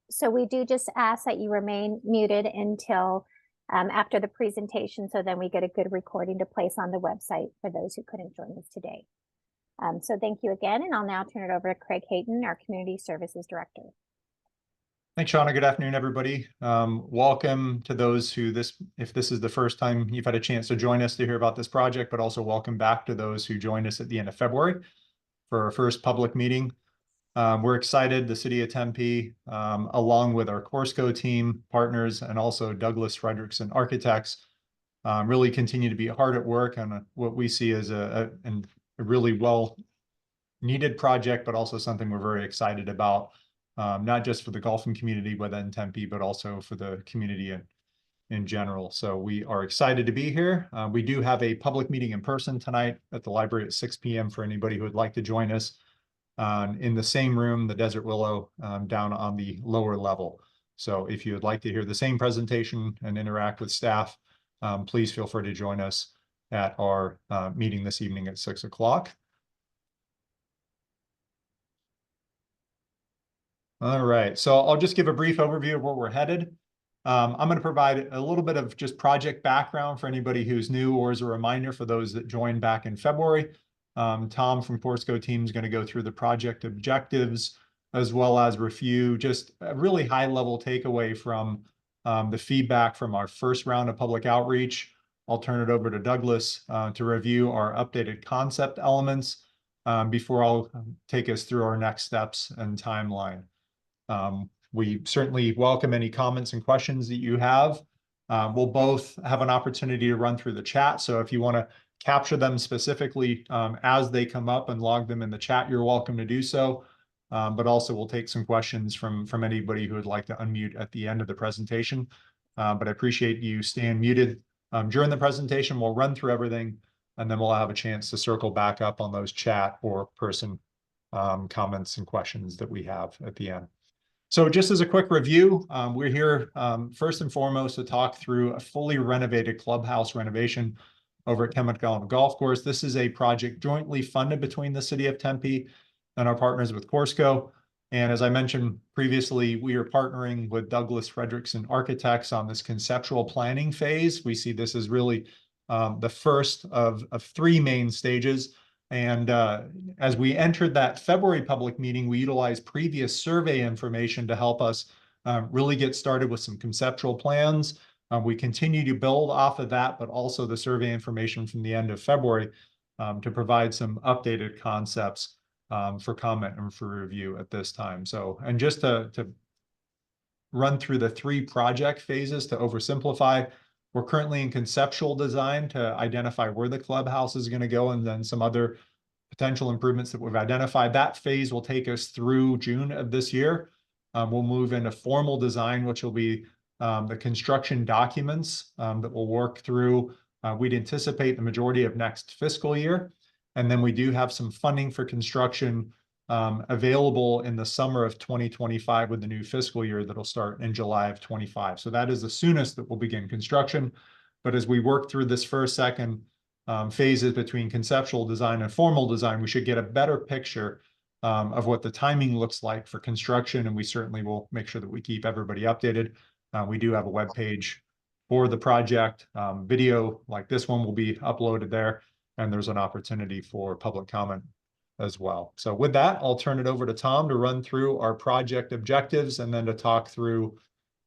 So we do just ask that you remain muted until after the presentation, so then we get a good recording to place on the website for those who couldn't join us today. So thank you again, and I'll now turn it over to Craig Hayton, our Community Services Director. Thanks, Shauna. Good afternoon, everybody. Welcome to those who if this is the first time you've had a chance to join us to hear about this project, but also welcome back to those who joined us at the end of February for our first public meeting. We're excited, the City of Tempe, along with our Corsco team, partners, and also Douglas Frederickson Architects, really continue to be hard at work on what we see as a really well-needed project, but also something we're very excited about, not just for the golfing community within Tempe, but also for the community in general. So we are excited to be here. We do have a public meeting in person tonight at the library at 6 p.m. for anybody who would like to join us. In the same room, the Desert Willow, down on the lower level. So if you would like to hear the same presentation and interact with staff, please feel free to join us at our meeting this evening at 6 o'clock. All right, so I'll just give a brief overview of where we're headed. I'm going to provide a little bit of just project background for anybody who's new, or as a reminder for those that joined back in February. Tom from Corsco team is going to go through the project objectives, as well as review just a really high level takeaway from the feedback from our first round of public outreach. I'll turn it over to Douglas to review our updated concept elements before I'll take us through our next steps and timeline. We certainly welcome any comments and questions that you have. We'll both have an opportunity to run through the chat. So if you want to capture them specifically as they come up and log them in the chat, you're welcome to do so. But also we'll take some questions from anybody who would like to unmute at the end of the presentation. But I appreciate you staying muted during the presentation. We'll run through everything, and then we'll have a chance to circle back up on those chat or person comments and questions that we have at the end. So just as a quick review, we're here first and foremost to talk through a fully renovated clubhouse renovation over at McDonald Golf Course. This is a project jointly funded between the City of Tempe and our partners with Corsco. And as I mentioned previously, we are partnering with Douglas Frederickson Architects on this conceptual planning phase. We see this as really the first of three main stages. And as we entered that February public meeting, we utilized previous survey information to help us really get started with some conceptual plans. We continue to build off of that, but also the survey information from the end of February to provide some updated concepts for comment and for review at this time. So, and just to run through the three project phases to oversimplify, we're currently in conceptual design to identify where the clubhouse is going to go, and then some other potential improvements that we've identified. That phase will take us through June of this year. We'll move into formal design, which will be the construction documents that we'll work through. We'd anticipate the majority of next fiscal year. And then we do have some funding for construction available in the summer of 2025 with the new fiscal year that'll start in July of 25. So that is the soonest that we'll begin construction. But as we work through this second phases between conceptual design and formal design, we should get a better picture of what the timing looks like for construction. And we certainly will make sure that we keep everybody updated. We do have a web page for the project. Video like this one will be uploaded there, and there's an opportunity for public comment as well. So with that, I'll turn it over to Tom to run through our project objectives and then to talk through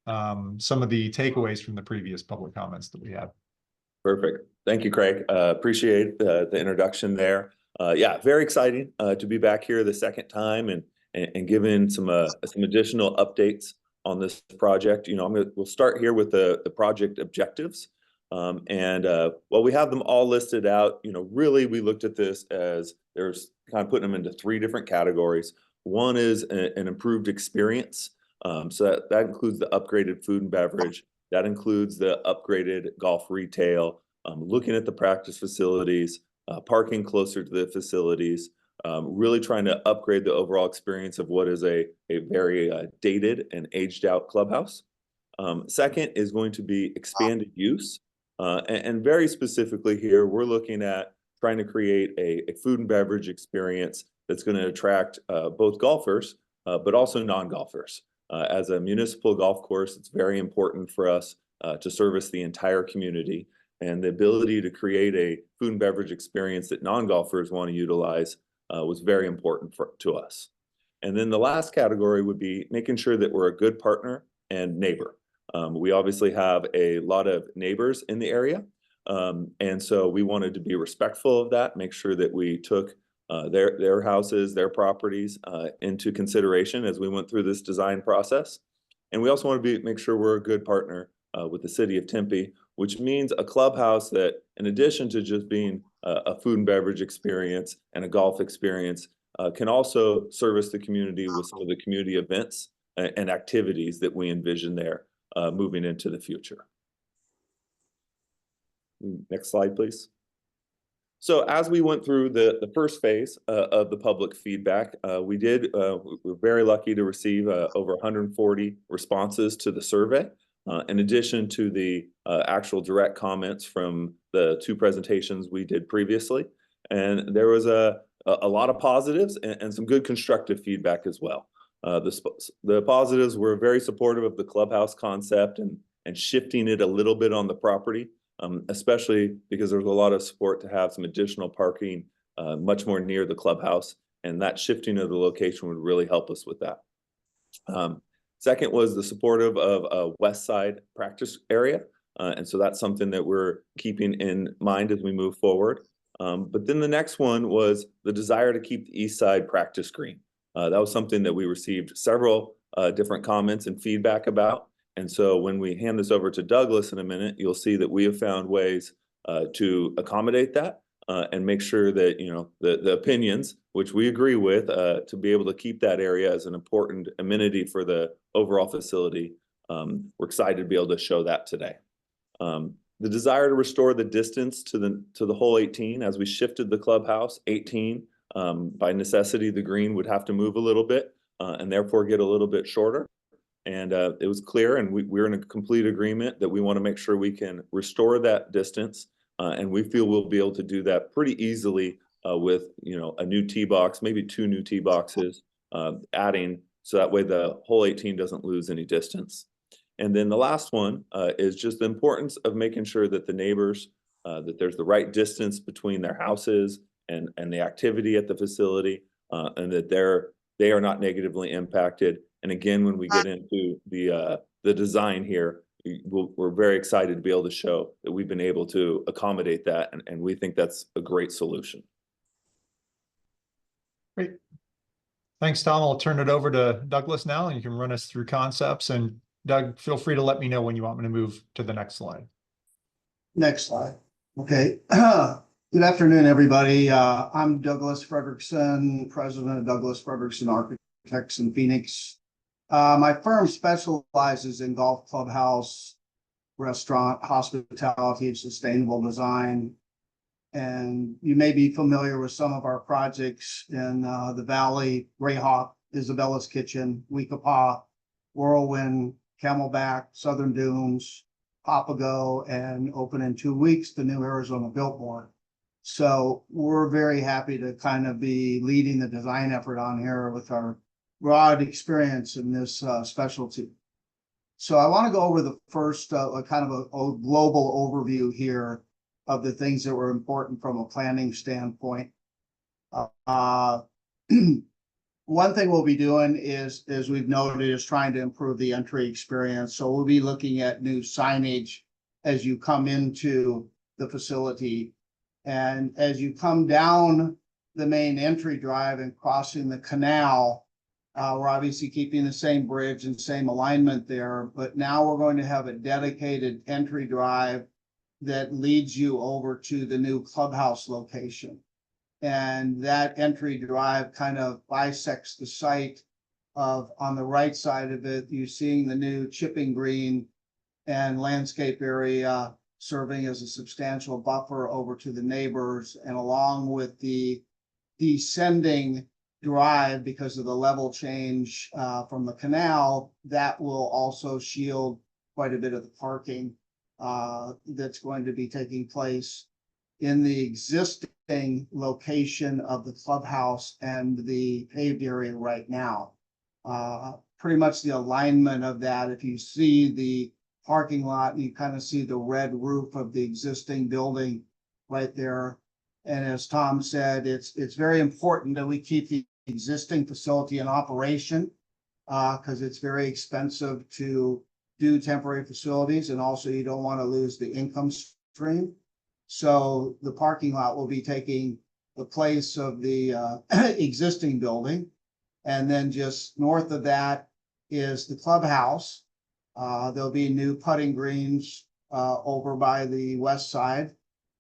some of the takeaways from the previous public comments that we had. Perfect. Thank you, Craig. Appreciate the introduction there. Yeah, very exciting to be back here the second time and giving some additional updates on this project. You know, we'll start here with the project objectives. While we have them all listed out, you know, really we looked at this as there's kind of putting them into three different categories. One is an improved experience. So that includes the upgraded food and beverage. That includes the upgraded golf retail, looking at the practice facilities, parking closer to the facilities, really trying to upgrade the overall experience of what is a very dated and aged out clubhouse. Second is going to be expanded use. And very specifically here, we're looking at trying to create a food and beverage experience that's going to attract both golfers, but also non-golfers. As a municipal golf course, it's very important for us to service the entire community, and the ability to create a food and beverage experience that non-golfers want to utilize was very important to us. And then the last category would be making sure that we're a good partner and neighbor. We obviously have a lot of neighbors in the area, and so we wanted to be respectful of that, make sure that we took their houses, their properties into consideration as we went through this design process. And we also want to make sure we're a good partner with the city of Tempe, which means a clubhouse that, in addition to just being a food and beverage experience and a golf experience, can also service the community with some of the community events and activities that we envision there moving into the future. Next slide, please. So as we went through the first phase of the public feedback, we're very lucky to receive over 140 responses to the survey, in addition to the actual direct comments from the 2 presentations we did previously. And there was a lot of positives and some good constructive feedback as well. The positives were very supportive of the clubhouse concept and shifting it a little bit on the property. Especially because there's a lot of support to have some additional parking much more near the clubhouse, and that shifting of the location would really help us with that. Second was the supportive of a west side practice area, and so that's something that we're keeping in mind as we move forward. But then the next one was the desire to keep the east side practice green. That was something that we received several different comments and feedback about. And so when we hand this over to Douglas in a minute, you'll see that we have found ways to accommodate that and make sure that, you know, the opinions, which we agree with, to be able to keep that area as an important amenity for the overall facility. We're excited to be able to show that today. The desire to restore the distance to the hole 18, as we shifted the clubhouse 18, by necessity, the green would have to move a little bit and therefore get a little bit shorter. And it was clear, and we're in a complete agreement that we want to make sure we can restore that distance. And we feel we'll be able to do that pretty easily with, you know, a new tee box, maybe 2 new tee boxes, adding, so that way the hole 18 doesn't lose any distance. And then the last one is just the importance of making sure that the neighbors, that there's the right distance between their houses and the activity at the facility, and that they are not negatively impacted. And again, when we get into the design here, we're very excited to be able to show that we've been able to accommodate that, and we think that's a great solution. Great. Thanks, Tom. I'll turn it over to Douglas now, and you can run us through concepts. And Doug, feel free to let me know when you want me to move to the next slide. Next slide. Okay. Good afternoon, everybody. I'm Douglas Frederickson, president of Douglas Frederickson Architects in Phoenix. My firm specializes in golf clubhouse, restaurant, hospitality, and sustainable design. And you may be familiar with some of our projects in the Valley: Greyhawk, Isabella's Kitchen, Weekapaw, Whirlwind, Camelback, Southern Dunes, Papago, and open in 2 weeks, the new Arizona Billboard. So we're very happy to kind of be leading the design effort on here with our broad experience in this specialty. So I want to go over the first kind of a global overview here of the things that were important from a planning standpoint. One thing we'll be doing is, as we've noted, is trying to improve the entry experience. So we'll be looking at new signage as you come into the facility. And as you come down the main entry drive and crossing the canal, we're obviously keeping the same bridge and same alignment there, but now we're going to have a dedicated entry drive that leads you over to the new clubhouse location. And that entry drive kind of bisects the site of, on the right side of it, you're seeing the new chipping green and landscape area serving as a substantial buffer over to the neighbors, and along with the descending drive, because of the level change from the canal, that will also shield quite a bit of the parking that's going to be taking place in the existing location of the clubhouse and the paved area right now. pretty much the alignment of that. If you see the parking lot, you kind of see the red roof of the existing building right there. And as Tom said, it's very important that we keep the existing facility in operation because it's very expensive to do temporary facilities, and also you don't want to lose the income stream. So the parking lot will be taking the place of the existing building. And then just north of that is the clubhouse. There'll be new putting greens over by the west side.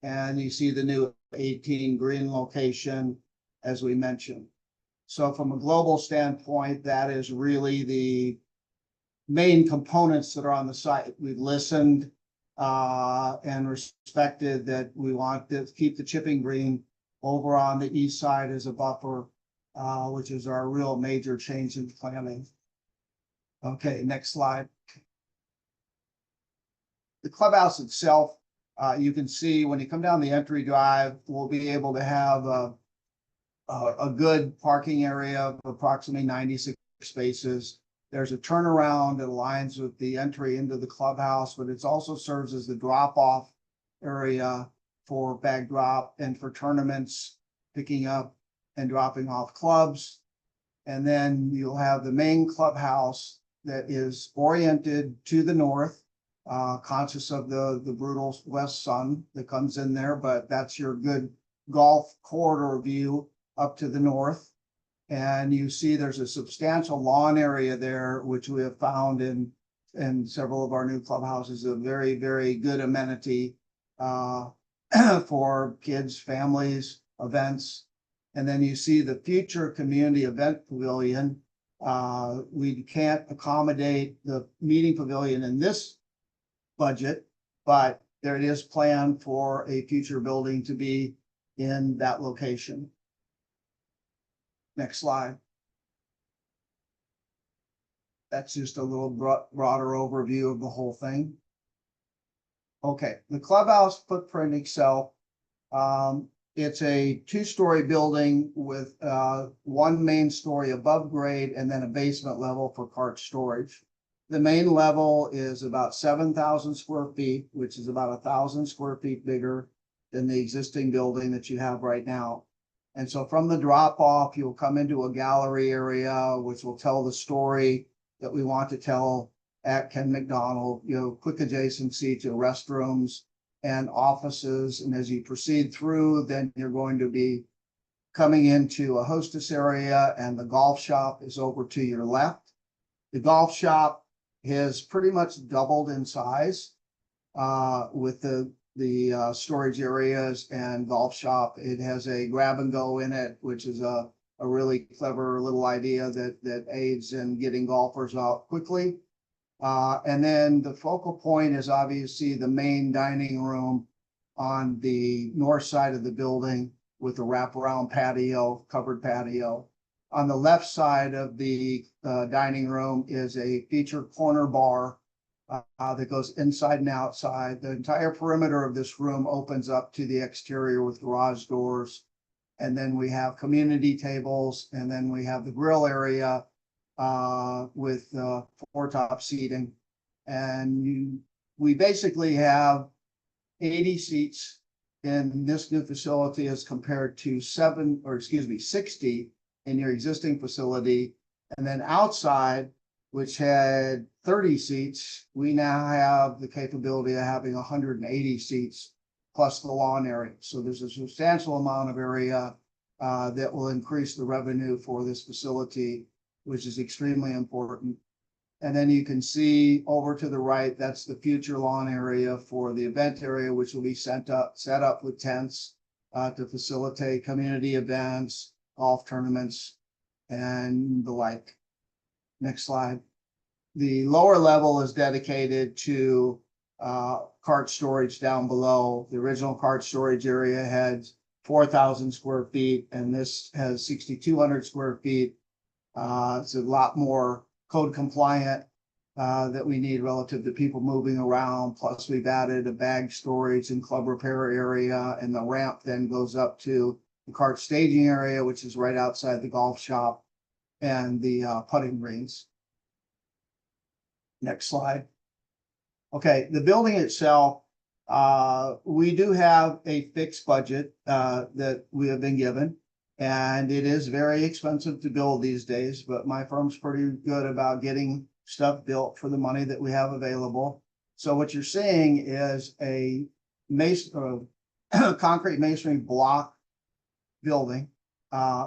And you see the new 18 green location, as we mentioned. So from a global standpoint, that is really the main components that are on the site. We've listened and respected that we want to keep the chipping green over on the east side as a buffer, which is our real major change in planning. Okay, next slide. The clubhouse itself, you can see when you come down the entry drive, we'll be able to have a good parking area of approximately 96 spaces. There's a turnaround that aligns with the entry into the clubhouse, but it also serves as the drop-off area for bag drop and for tournaments, picking up and dropping off clubs. And then you'll have the main clubhouse that is oriented to the north, conscious of the brutal west sun that comes in there, but that's your good golf corridor view up to the north. And you see there's a substantial lawn area there, which we have found in several of our new clubhouses, a very, very good amenity for kids, families, events. And then you see the future community event pavilion. We can't accommodate the meeting pavilion in this budget, but there it is planned for a future building to be in that location. Next slide. That's just a little broader overview of the whole thing. Okay, the clubhouse footprint itself, it's a two-story building with one main story above grade and then a basement level for cart storage. The main level is about 7,000 square feet, which is about 1,000 square feet bigger than the existing building that you have right now. And so from the drop off, you'll come into a gallery area, which will tell the story that we want to tell at McDonald, quick adjacency to restrooms and offices. And as you proceed through, then you're going to be coming into a hostess area, and the golf shop is over to your left. The golf shop has pretty much doubled in size with the storage areas and golf shop. It has a grab and go in it, which is a really clever little idea that aids in getting golfers out quickly. And then the focal point is obviously the main dining room on the north side of the building with a wraparound patio, covered patio. On the left side of the dining room is a featured corner bar that goes inside and outside. The entire perimeter of this room opens up to the exterior with garage doors. And then we have community tables, and then we have the grill area with four top seating. And we basically have 80 seats in this new facility as compared to 60 in your existing facility. And then outside, which had 30 seats, we now have the capability of having 180 seats plus the lawn area. So there's a substantial amount of area that will increase the revenue for this facility, which is extremely important. And then you can see over to the right, that's the future lawn area for the event area, which will be set up with tents to facilitate community events, golf tournaments, and the like. Next slide. The lower level is dedicated to cart storage down below. The original cart storage area had 4,000 square feet, and this has 6,200 square feet. It's a lot more code compliant that we need relative to people moving around. Plus, we've added a bag storage and club repair area, and the ramp then goes up to the cart staging area, which is right outside the golf shop. and the putting greens. Next slide. Okay, the building itself, we do have a fixed budget that we have been given. And it is very expensive to build these days, but my firm's pretty good about getting stuff built for the money that we have available. So what you're seeing is a concrete masonry block building,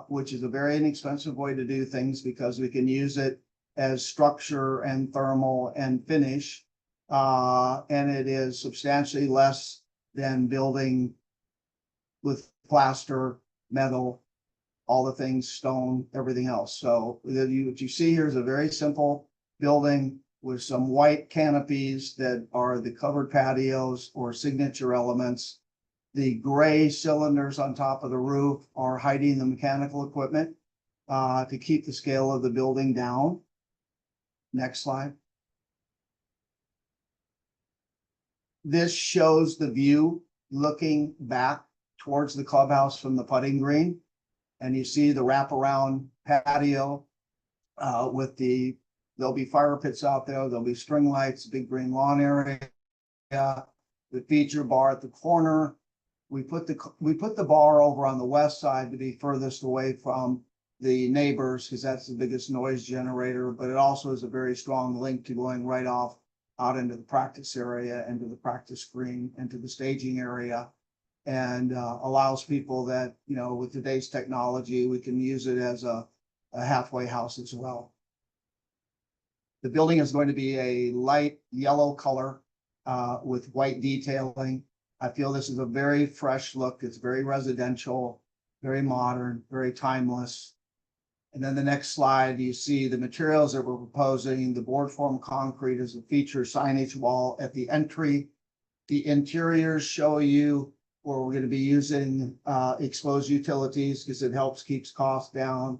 which is a very inexpensive way to do things because we can use it as structure and thermal and finish. And it is substantially less than building with plaster, metal, all the things, stone, everything else. So what you see here is a very simple building with some white canopies that are the covered patios or signature elements. The gray cylinders on top of the roof are hiding the mechanical equipment to keep the scale of the building down. Next slide. This shows the view looking back towards the clubhouse from the putting green. And you see the wraparound patio there'll be fire pits out there. There'll be string lights, big green lawn area, the feature bar at the corner. We put the bar over on the west side to be furthest away from the neighbors because that's the biggest noise generator, but it also is a very strong link to going right off out into the practice area, into the practice green, into the staging area. And allows people that, with today's technology, we can use it as a halfway house as well. The building is going to be a light yellow color with white detailing. I feel this is a very fresh look. It's very residential, very modern, very timeless. And then the next slide, you see the materials that we're proposing. The board form concrete is a feature signage wall at the entry. The interiors show you where we're going to be using exposed utilities because it keeps costs down.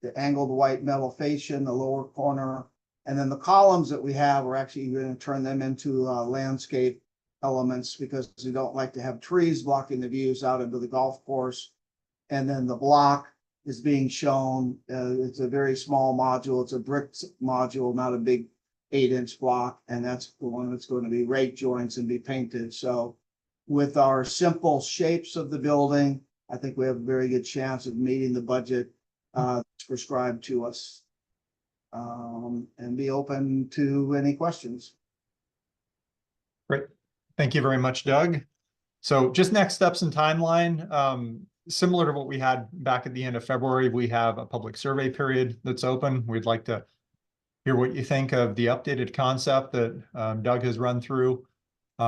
The angled white metal fascia in the lower corner. And then the columns that we have, we're actually going to turn them into landscape elements because we don't like to have trees blocking the views out into the golf course. And then the block is being shown. It's a very small module. It's a brick module, not a big 8-inch block. And that's the one that's going to be rake joints and be painted. So with our simple shapes of the building, I think we have a very good chance of meeting the budget that's prescribed to us. And be open to any questions. Great. Thank you very much, Doug. So just next steps and timeline. Similar to what we had back at the end of February, we have a public survey period that's open. We'd like to hear what you think of the updated concept that Doug has run through.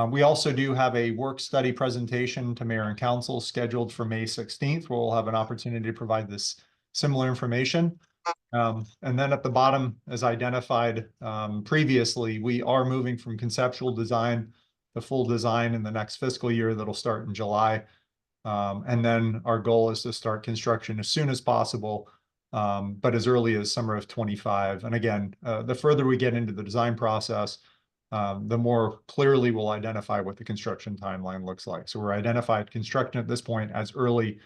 We also do have a work study presentation to Mayor and Council scheduled for May 16th, where we'll have an opportunity to provide this similar information. And then at the bottom, as identified previously, we are moving from conceptual design to full design in the next fiscal year that'll start in July. And then our goal is to start construction as soon as possible, but as early as summer of 25. And again, the further we get into the design process, the more clearly we'll identify what the construction timeline looks like. So we're identified construction at this point as early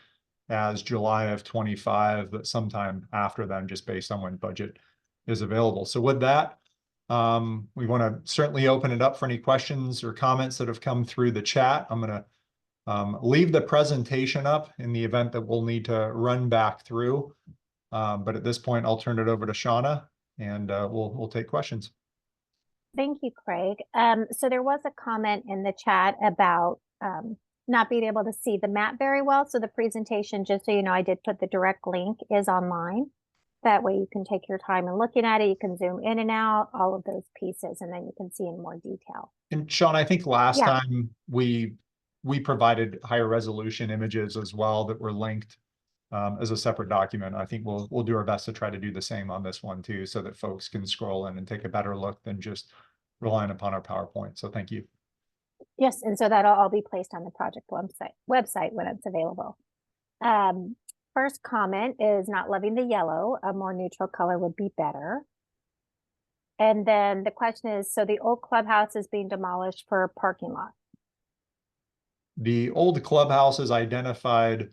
as July of 25, but sometime after then, just based on when budget is available. So with that, we want to certainly open it up for any questions or comments that have come through the chat. I'm going to leave the presentation up in the event that we'll need to run back through. But at this point, I'll turn it over to Shauna and we'll take questions. Thank you, Craig. So there was a comment in the chat about not being able to see the map very well. So the presentation, just so you know, I did put the direct link is online. That way you can take your time and looking at it. You can zoom in and out, all of those pieces, and then you can see in more detail. And Sean, I think last time we provided higher resolution images as well that were linked as a separate document. I think we'll do our best to try to do the same on this one too, so that folks can scroll in and take a better look than just relying upon our PowerPoint. So thank you. Yes, and so that'll all be placed on the project website when it's available. First comment is not loving the yellow. A more neutral color would be better. And then the question is, so the old clubhouse is being demolished for a parking lot. The old clubhouse is identified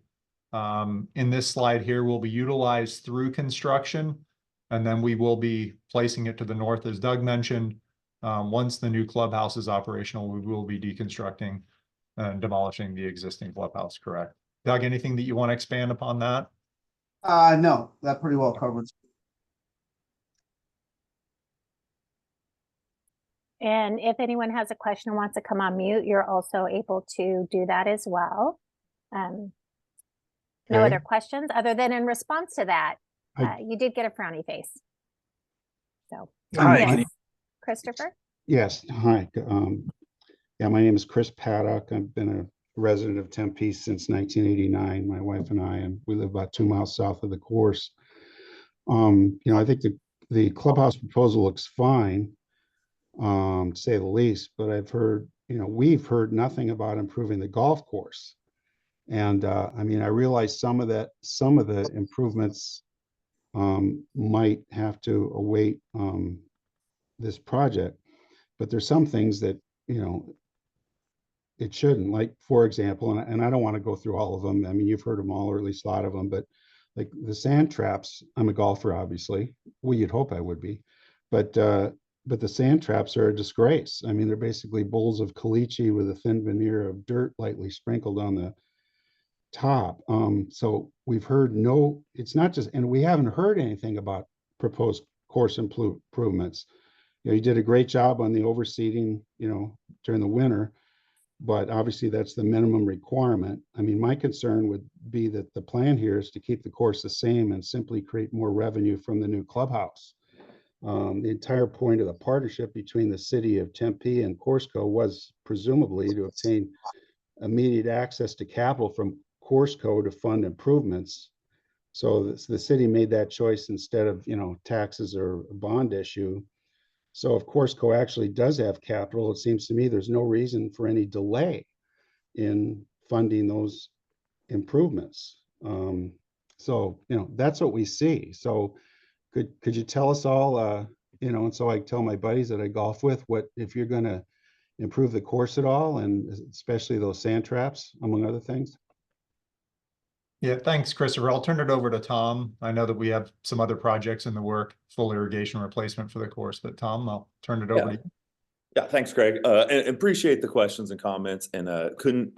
in this slide here will be utilized through construction. And then we will be placing it to the north, as Doug mentioned. Once the new clubhouse is operational, we will be deconstructing and demolishing the existing clubhouse, correct? Doug, anything that you want to expand upon that? No, that pretty well covers. And if anyone has a question and wants to come on mute, you're also able to do that as well. No Okay. other questions other than in response to that, you did get a frowny face. So, Hi. yes, Christopher? Yes, hi. Yeah, my name is Chris Paddock. I've been a resident of Tempe since 1989, my wife and I, and we live about 2 miles south of the course. I think the clubhouse proposal looks fine, to say the least, but I've heard, we've heard nothing about improving the golf course. And I realize some of the improvements might have to await this project, but there's some things that, it shouldn't. Like, for example, and I don't want to go through all of them. I mean, you've heard them all, or at least a lot of them, but like the sand traps, I'm a golfer, obviously. Well, you'd hope I would be, but the sand traps are a disgrace. I mean, they're basically bowls of caliche with a thin veneer of dirt lightly sprinkled on the top. So we've heard it's not just, and we haven't heard anything about proposed course improvements. You did a great job on the overseeding, during the winter, but obviously that's the minimum requirement. I mean, my concern would be that the plan here is to keep the course the same and simply create more revenue from the new clubhouse. The entire point of the partnership between the city of Tempe and Coursco was presumably to obtain immediate access to capital from Coursco to fund improvements. So the city made that choice instead of, taxes or a bond issue. So if Coursco actually does have capital, it seems to me there's no reason for any delay in funding those improvements. So, that's what we see. So could you tell us all, and so I tell my buddies that I golf with, what if you're going to improve the course at all, and especially those sand traps, among other things? Yeah, thanks, Christopher. I'll turn it over to Tom. I know that we have some other projects in the work, full irrigation replacement for the course, but Tom, I'll turn it over to you. Yeah, thanks, Craig. And appreciate the questions and comments, and couldn't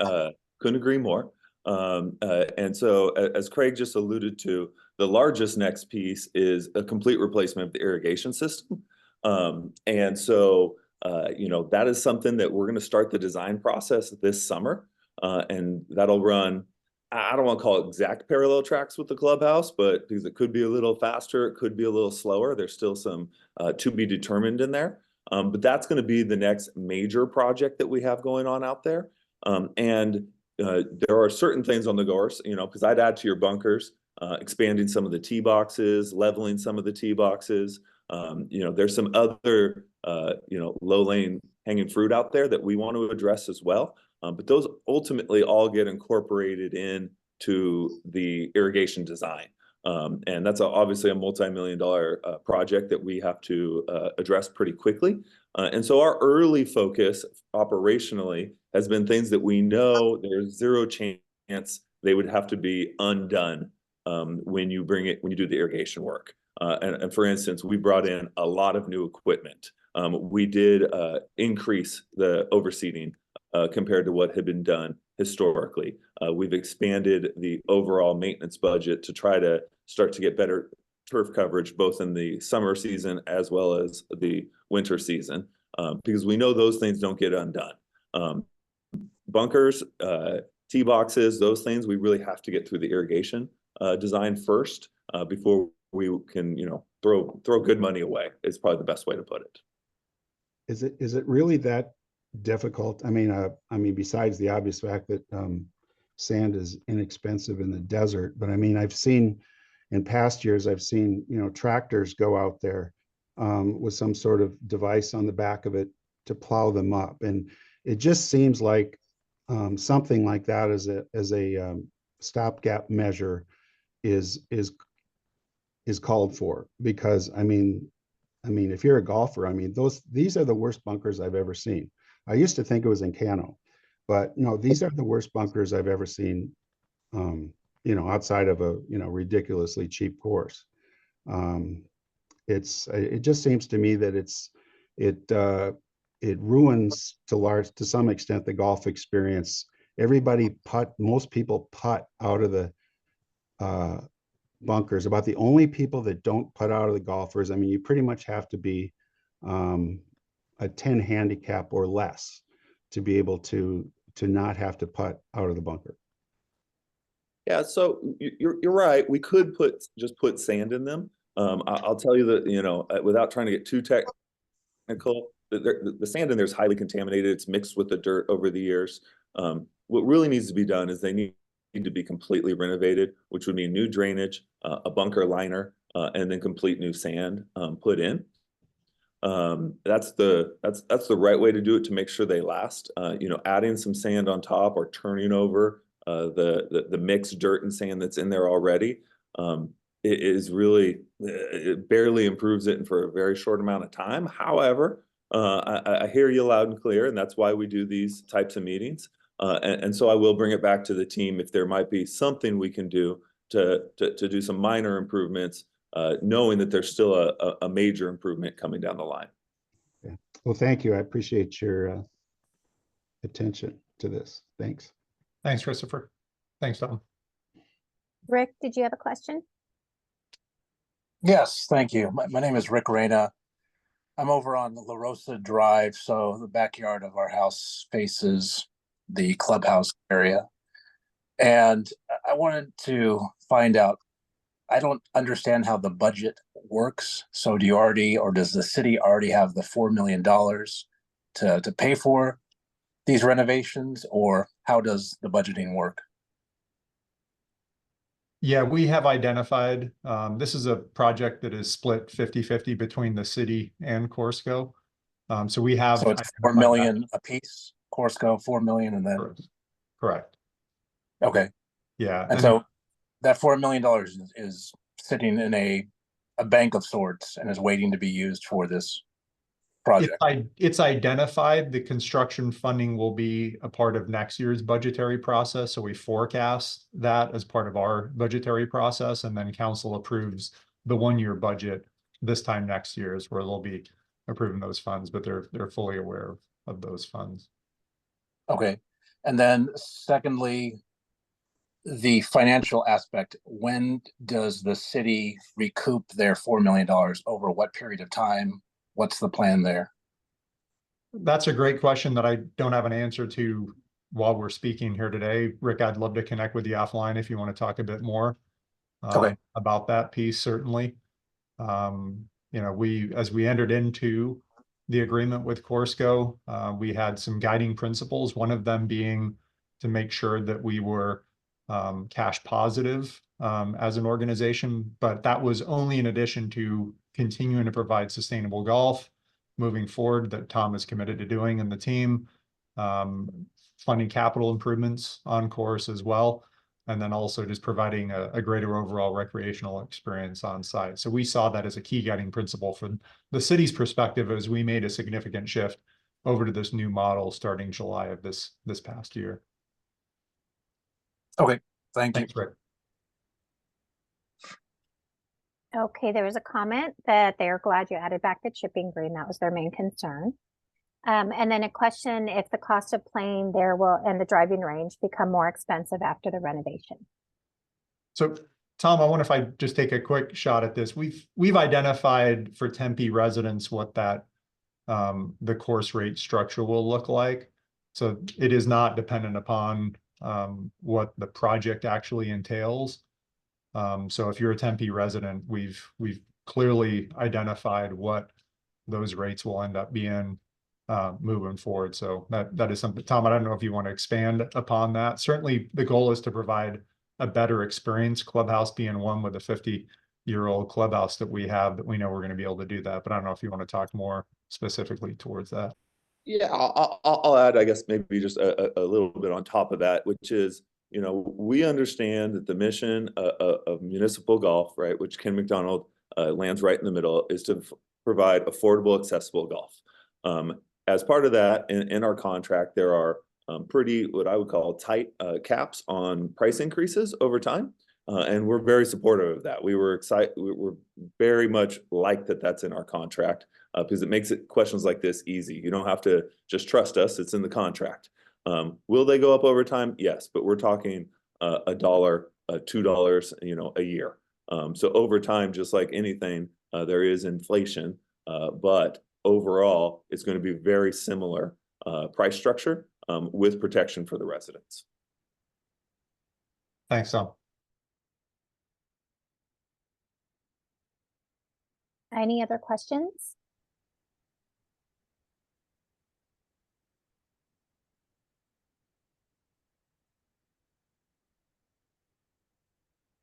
agree more. And so, as Craig just alluded to, the largest next piece is a complete replacement of the irrigation system. And so, that is something that we're going to start the design process this summer, and that'll run. I don't want to call it exact parallel tracks with the clubhouse, but because it could be a little faster, it could be a little slower. There's still some to be determined in there. But that's going to be the next major project that we have going on out there. And there are certain things on the course, because I'd add to your bunkers, expanding some of the tee boxes, leveling some of the tee boxes. There's some other, low lane hanging fruit out there that we want to address as well. But those ultimately all get incorporated into the irrigation design. And that's obviously a multi-million-dollar project that we have to address pretty quickly. And so our early focus operationally has been things that we know there's zero chance they would have to be undone when you do the irrigation work. And for instance, we brought in a lot of new equipment. We did increase the overseeding compared to what had been done historically. We've expanded the overall maintenance budget to try to start to get better turf coverage, both in the summer season as well as the winter season, because we know those things don't get undone. Bunkers, tee boxes, those things, we really have to get through the irrigation design first before we can, throw good money away is probably the best way to put it. Is it really that difficult? I mean, besides the obvious fact that sand is inexpensive in the desert, but I mean, I've seen in past years, tractors go out there with some sort of device on the back of it to plow them up, and it just seems like something like that as a stopgap measure is called for, because I mean, if you're a golfer, these are the worst bunkers I've ever seen. I used to think it was in Cano, but no, these are the worst bunkers I've ever seen, outside of a, ridiculously cheap course. it just seems to me that it ruins to some extent the golf experience. Most people putt out of the bunkers. About the only people that don't putt out of the golfers. I mean, you pretty much have to be a 10 handicap or less to be able to not have to putt out of the bunker. Yeah, so you're right. We could just put sand in them. I'll tell you that, you know, without trying to get too technical, the sand in there is highly contaminated. It's mixed with the dirt over the years. What really needs to be done is they need to be completely renovated, which would mean new drainage, a bunker liner, and then complete new sand put in. That's the right way to do it to make sure they last. You know, adding some sand on top or turning over the mixed dirt and sand that's in there already, it is really, it barely improves it for a very short amount of time. However, I hear you loud and clear, and that's why we do these types of meetings. And so I will bring it back to the team if there might be something we can do to do some minor improvements, knowing that there's still a major improvement coming down the line. Yeah. Well, thank you. I appreciate your attention to this. Thanks. Thanks, Christopher. Thanks, Tom. Rick, did you have a question? Yes, thank you. My name is Rick Reyna. I'm over on La Rosa Drive, so the backyard of our house faces the clubhouse area. And I wanted to find out, I don't understand how the budget works. So do you already, or does the city already have the $4 million to pay for these renovations, or how does the budgeting work? Yeah, we have identified, this is a project that is split 50-50 between the city and Corsco. So we have. So it's 4 million a piece, Corsco 4 million, and then. Correct. Okay. Yeah. And so that $4 million is sitting in a bank of sorts and is waiting to be used for this project. It's identified. The construction funding will be a part of next year's budgetary process. So we forecast that as part of our budgetary process, and then council approves the 1-year budget this time next year is where they'll be approving those funds, but they're fully aware of those funds. Okay. And then secondly, the financial aspect, when does the city recoup their $4 million? Over what period of time? What's the plan there? That's a great question that I don't have an answer to while we're speaking here today. Rick, I'd love to connect with you offline if you want to talk a bit more about that piece, certainly. You know, as we entered into the agreement with Corsco, we had some guiding principles, one of them being to make sure that we were cash positive as an organization, but that was only in addition to continuing to provide sustainable golf moving forward that Tom is committed to doing, and the team, funding capital improvements on course as well, and then also just providing a greater overall recreational experience on site. So we saw that as a key guiding principle from the city's perspective as we made a significant shift over to this new model starting July of this past year. Okay, thank you. Thanks, Rick. Okay, there was a comment that they're glad you added back the chipping green. That was their main concern. And then a question if the cost of playing there and the driving range become more expensive after the renovation. So Tom, I wonder if I just take a quick shot at this. We've identified for Tempe residents what that the course rate structure will look like. So it is not dependent upon what the project actually entails. So if you're a Tempe resident, we've clearly identified what those rates will end up being moving forward. So that is something, Tom, I don't know if you want to expand upon that. Certainly the goal is to provide a better experience, Clubhouse being one with a 50-year-old clubhouse that we have, that we know we're going to be able to do that. But I don't know if you want to talk more specifically towards that. Yeah, I'll add, I guess, maybe just a little bit on top of that, which is, you know, we understand that the mission of municipal golf, right, which Ken McDonald lands right in the middle, is to provide affordable, accessible golf. As part of that, in our contract, there are pretty, what I would call tight caps on price increases over time. And we're very supportive of that. We were excited. We're very much like that. That's in our contract because it makes questions like this easy. You don't have to just trust us. It's in the contract. Will they go up over time? Yes, but we're talking $1, $2, a year. So over time, just like anything, there is inflation, but overall, it's going to be very similar price structure with protection for the residents. Thanks, Tom. Any other questions?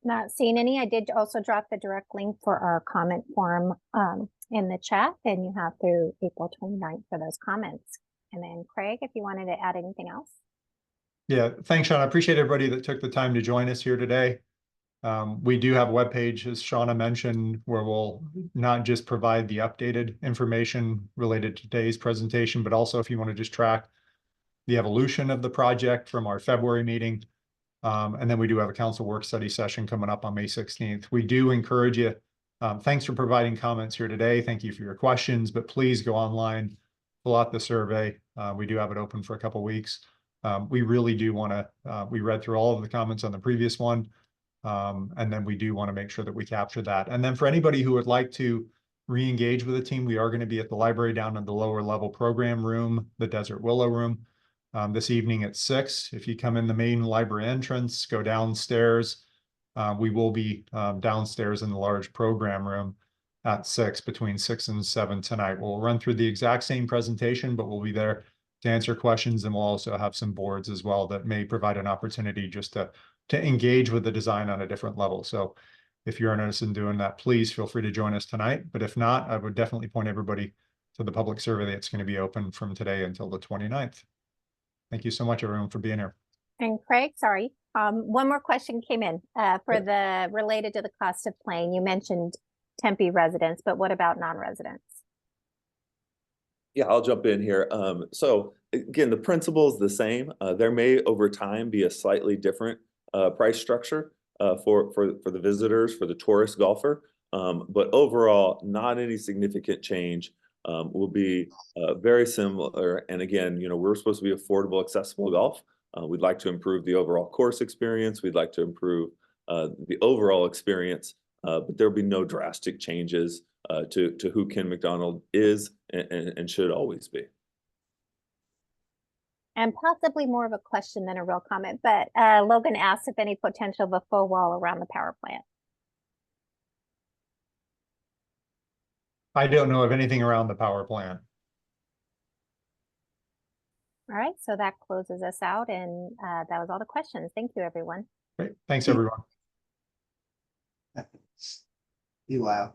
Not seeing any. I did also drop the direct link for our comment form in the chat, and you have through April 29th for those comments. And then Craig, if you wanted to add anything else. Yeah, thanks, Sean. I appreciate everybody that took the time to join us here today. We do have a webpage, as Shauna mentioned, where we'll not just provide the updated information related to today's presentation, but also if you want to just track the evolution of the project from our February meeting. And then we do have a council work study session coming up on May 16th. We do encourage you. Thanks for providing comments here today. Thank you for your questions, but please go online, fill out the survey. We do have it open for a couple of weeks. We really do want to, we read through all of the comments on the previous one. And then we do want to make sure that we capture that. And then for anybody who would like to re-engage with the team, we are going to be at the library down in the lower level program room, the Desert Willow room, this evening at 6. If you come in the main library entrance, go downstairs. We will be downstairs in the large program room at 6, between 6 and 7 tonight. We'll run through the exact same presentation, but we'll be there to answer questions, and we'll also have some boards as well that may provide an opportunity just to engage with the design on a different level. So if you're interested in doing that, please feel free to join us tonight. But if not, I would definitely point everybody to the public survey that's going to be open from today until the 29th. Thank you so much, everyone, for being here. And Craig, sorry, one more question came in for the related to the cost of playing. You mentioned Tempe residents, but what about non-residents? Yeah, I'll jump in here. So again, the principle is the same. There may over time be a slightly different price structure for the visitors, for the tourist golfer. But overall, not any significant change. Will be very similar. And again, we're supposed to be affordable, accessible golf. We'd like to improve the overall course experience. We'd like to improve the overall experience, but there'll be no drastic changes to who Ken McDonald is and should always be. And possibly more of a question than a real comment, but Logan asked if any potential of a full wall around the power plant. I don't know of anything around the power plant. All right, so that closes us out, and that was all the questions. Thank you, everyone. Great. Thanks, everyone. Wow.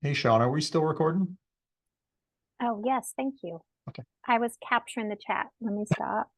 Hey, Sean, are we still recording? Oh, yes, thank you. Okay. I was capturing the chat. Let me stop.